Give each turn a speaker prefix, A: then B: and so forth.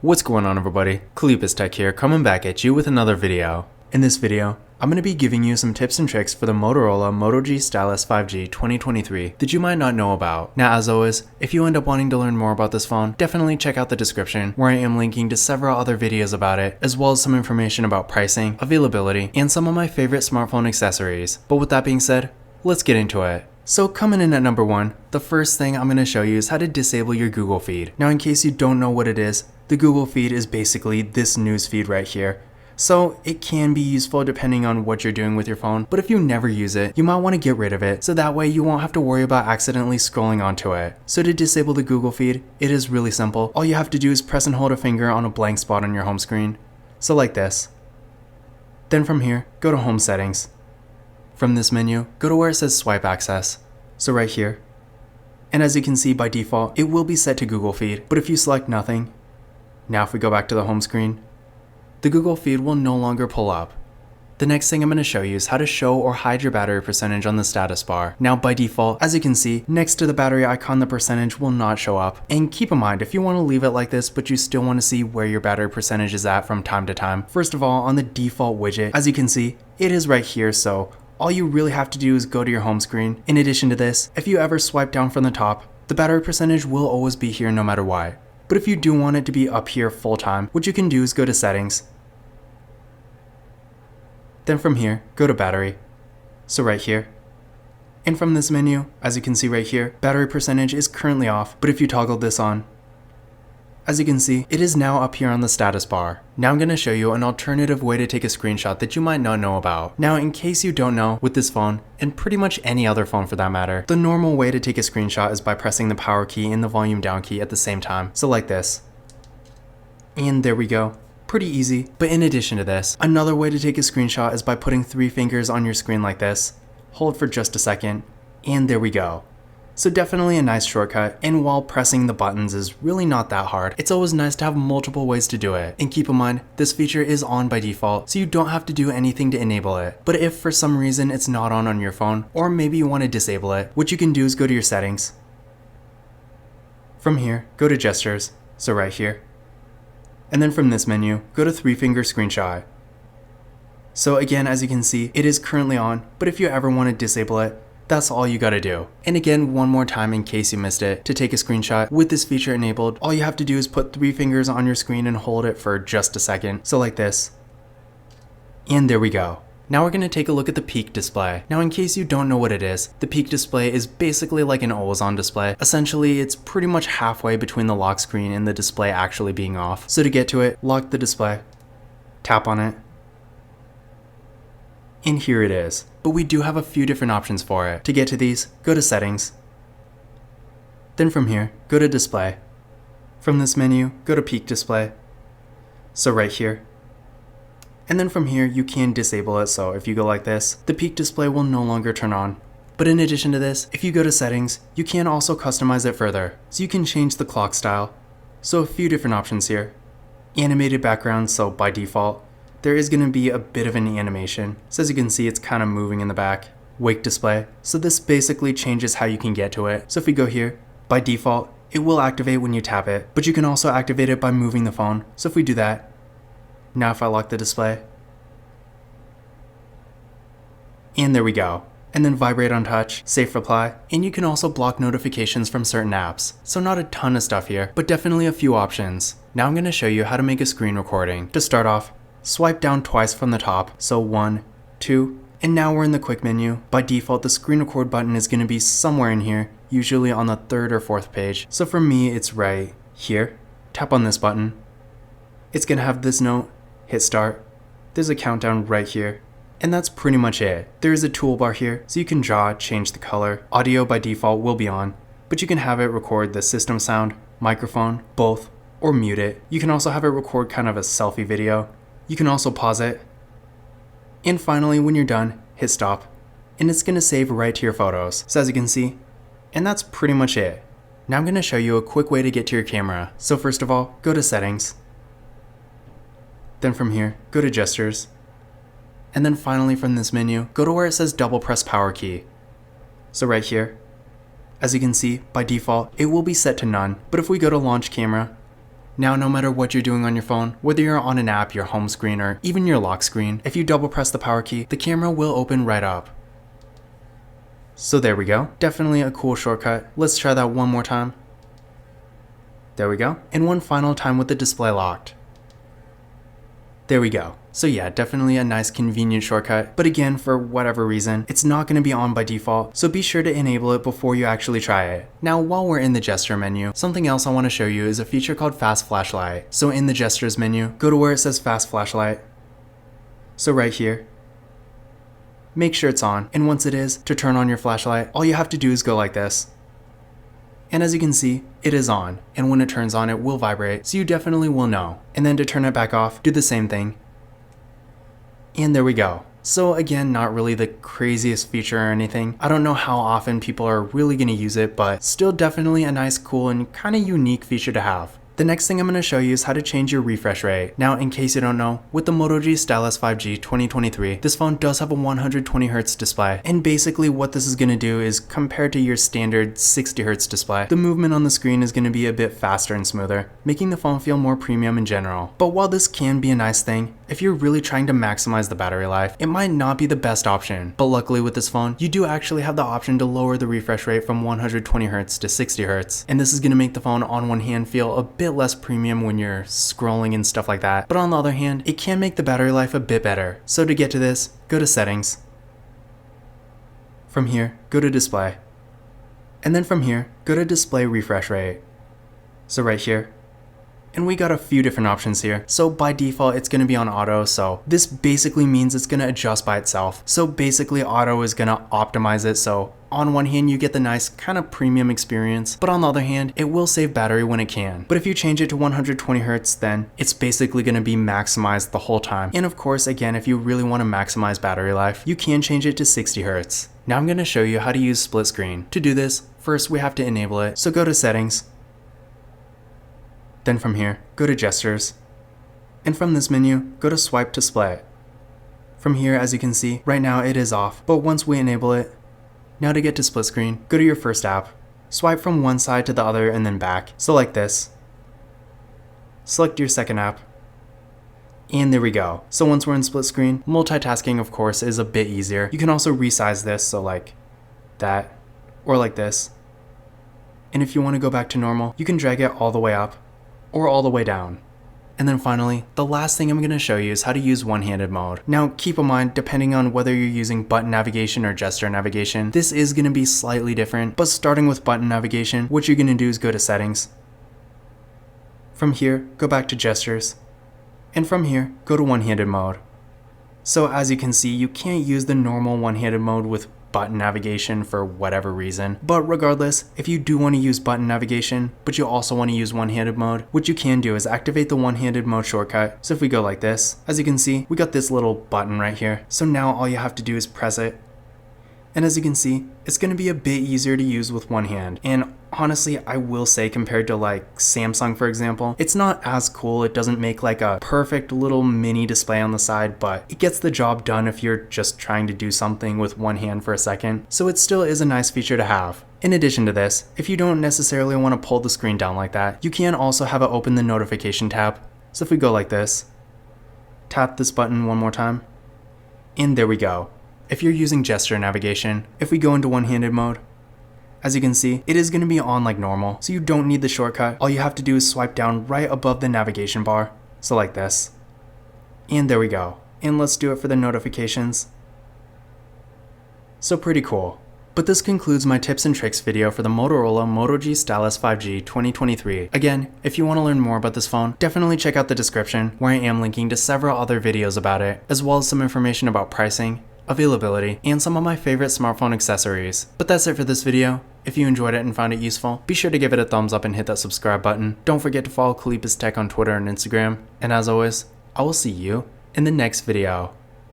A: What's going on, everybody? Tech here, coming back at you with another video. In this video, I'm going to be giving you some tips and tricks for the Motorola Moto G Stylus 5G 2023 that you might not know about. Now, as always, if you end up wanting to learn more about this phone, definitely check out the description where I am linking to several other videos about it, as well as some information about pricing, availability, and some of my favorite smartphone accessories. But with that being said, let's get into it. So coming in at number 1, the first thing I'm going to show you is how to disable your Google feed. Now, in case you don't know what it is, the Google feed is basically this news feed right here. So it can be useful depending on what you're doing with your phone, but if you never use it, you might want to get rid of it so that way you won't have to worry about accidentally scrolling onto it. So to disable the Google feed, it is really simple. All you have to do is press and hold a finger on a blank spot on your home screen. So like this. Then from here, go to Home Settings. From this menu, go to where it says Swipe Access. So right here. And as you can see, by default, it will be set to Google feed, but if you select nothing, now if we go back to the home screen, the Google feed will no longer pull up. The next thing I'm going to show you is how to show or hide your battery percentage on the status bar. Now by default, as you can see, next to the battery icon, the percentage will not show up. And keep in mind, if you want to leave it like this, but you still want to see where your battery percentage is at from time to time, first of all, on the default widget, as you can see, it is right here, so all you really have to do is go to your home screen. In addition to this, if you ever swipe down from the top, the battery percentage will always be here no matter what. But if you do want it to be up here full time, what you can do is go to Settings. Then from here, go to Battery. So right here. And from this menu, as you can see right here, battery percentage is currently off, but if you toggle this on, as you can see, it is now up here on the status bar. Now I'm going to show you an alternative way to take a screenshot that you might not know about. Now, in case you don't know, with this phone, and pretty much any other phone for that matter, the normal way to take a screenshot is by pressing the power key and the volume down key at the same time. So like this. And there we go. Pretty easy. But in addition to this, another way to take a screenshot is by putting 3 fingers on your screen like this. Hold for just a second, and there we go. So definitely a nice shortcut, and while pressing the buttons is really not that hard, it's always nice to have multiple ways to do it. And keep in mind, this feature is on by default, so you don't have to do anything to enable it. But if for some reason it's not on your phone, or maybe you want to disable it, what you can do is go to your settings. From here, go to Gestures, so right here. And then from this menu, go to 3-finger screenshot. So again, as you can see, it is currently on, but if you ever want to disable it, that's all you gotta do. And again, one more time in case you missed it, to take a screenshot with this feature enabled, all you have to do is put 3 fingers on your screen and hold it for just a second. So like this. And there we go. Now we're gonna take a look at the peak display. Now in case you don't know what it is, the peak display is basically like an always on display. Essentially, it's pretty much halfway between the lock screen and the display actually being off. So to get to it, lock the display, tap on it, and here it is. But we do have a few different options for it. To get to these, go to Settings. Then from here, go to Display. From this menu, go to Peak Display. So right here. And then from here, you can disable it, so if you go like this, the peak display will no longer turn on. But in addition to this, if you go to Settings, you can also customize it further. So you can change the clock style. So a few different options here. Animated background, so by default, there is going to be a bit of an animation. So as you can see, it's kind of moving in the back. Wake display. So this basically changes how you can get to it. So if we go here, by default, it will activate when you tap it, but you can also activate it by moving the phone. So if we do that, now if I lock the display, and there we go. And then vibrate on touch, safe reply, and you can also block notifications from certain apps. So not a ton of stuff here, but definitely a few options. Now I'm going to show you how to make a screen recording. To start off, swipe down twice from the top, so 1, 2, and now we're in the quick menu. By default, the screen record button is going to be somewhere in here, usually on the 3rd or 4th page. So for me, it's right here. Tap on this button. It's going to have this note, hit start. There's a countdown right here. And that's pretty much it. There is a toolbar here, so you can draw, change the color. Audio by default will be on, but you can have it record the system sound, microphone, both, or mute it. You can also have it record kind of a selfie video. You can also pause it. And finally, when you're done, hit stop. And it's going to save right to your photos. So as you can see, and that's pretty much it. Now I'm going to show you a quick way to get to your camera. So first of all, go to Settings. Then from here, go to Gestures. And then finally from this menu, go to where it says double press power key. So right here, as you can see, by default, it will be set to none. But if we go to launch camera, Now, no matter what you're doing on your phone, whether you're on an app, your home screen, or even your lock screen, if you double press the power key, the camera will open right up. So there we go. Definitely a cool shortcut. Let's try that one more time. There we go. And one final time with the display locked. There we go. So yeah, definitely a nice convenient shortcut, but again, for whatever reason, it's not going to be on by default, so be sure to enable it before you actually try it. Now, while we're in the gesture menu, something else I want to show you is a feature called Fast Flashlight. So in the gestures menu, go to where it says Fast Flashlight. So right here, make sure it's on, and once it is, to turn on your flashlight, all you have to do is go like this. And as you can see, it is on, and when it turns on, it will vibrate, so you definitely will know. And then to turn it back off, do the same thing. And there we go. So again, not really the craziest feature or anything. I don't know how often people are really going to use it, but still definitely a nice, cool, and kind of unique feature to have. The next thing I'm going to show you is how to change your refresh rate. Now, in case you don't know, with the Moto G Stylus 5G 2023, this phone does have a 120Hz display. And basically what this is going to do is, compared to your standard 60Hz display, the movement on the screen is going to be a bit faster and smoother, making the phone feel more premium in general. But while this can be a nice thing, if you're really trying to maximize the battery life, it might not be the best option. But luckily with this phone, you do actually have the option to lower the refresh rate from 120Hz to 60Hz. And this is going to make the phone on one hand feel a bit less premium when you're scrolling and stuff like that. But on the other hand, it can make the battery life a bit better. So to get to this, go to Settings. From here, go to Display. And then from here, go to Display Refresh Rate. So right here. And we got a few different options here. So by default, it's going to be on auto. So this basically means it's going to adjust by itself. So basically auto is going to optimize it. So on one hand, you get the nice kind of premium experience, but on the other hand, it will save battery when it can. But if you change it to 120Hz, then it's basically going to be maximized the whole time. And of course, again, if you really want to maximize battery life, you can change it to 60Hz. Now I'm going to show you how to use split screen. To do this, first we have to enable it. So go to Settings. Then from here, go to Gestures. And from this menu, go to Swipe to Split. From here, as you can see, right now it is off, but once we enable it, now to get to split screen, go to your first app, swipe from one side to the other and then back, so like this. Select your second app, and there we go. So once we're in split screen, multitasking of course is a bit easier. You can also resize this, so like that, or like this. And if you want to go back to normal, you can drag it all the way up, or all the way down. And then finally, the last thing I'm going to show you is how to use one-handed mode. Now keep in mind, depending on whether you're using button navigation or gesture navigation, this is going to be slightly different, but starting with button navigation, what you're going to do is go to Settings. From here, go back to Gestures. And from here, go to one-handed mode. So as you can see, you can't use the normal one-handed mode with button navigation for whatever reason. But regardless, if you do want to use button navigation, but you also want to use one-handed mode, what you can do is activate the one-handed mode shortcut. So if we go like this, as you can see, we got this little button right here. So now all you have to do is press it. And as you can see, it's going to be a bit easier to use with one hand. And honestly, I will say compared to like Samsung, for example, it's not as cool. It doesn't make like a perfect little mini display on the side, but it gets the job done if you're just trying to do something with one hand for a second. So it still is a nice feature to have. In addition to this, if you don't necessarily want to pull the screen down like that, you can also have it open the notification tab. So if we go like this, tap this button one more time, and there we go. If you're using gesture navigation, if we go into one-handed mode, as you can see, it is going to be on like normal, so you don't need the shortcut. All you have to do is swipe down right above the navigation bar, so like this. And there we go. And let's do it for the notifications. So pretty cool. But this concludes my tips and tricks video for the Motorola Moto G Stylus 5G 2023. Again, if you want to learn more about this phone, definitely check out the description where I am linking to several other videos about it, as well as some information about pricing, availability, and some of my favorite smartphone accessories. But that's it for this video. If you enjoyed it and found it useful, be sure to give it a thumbs up and hit that subscribe button. Don't forget to follow Kalipis Tech on Twitter and Instagram. And as always, I will see you in the next video.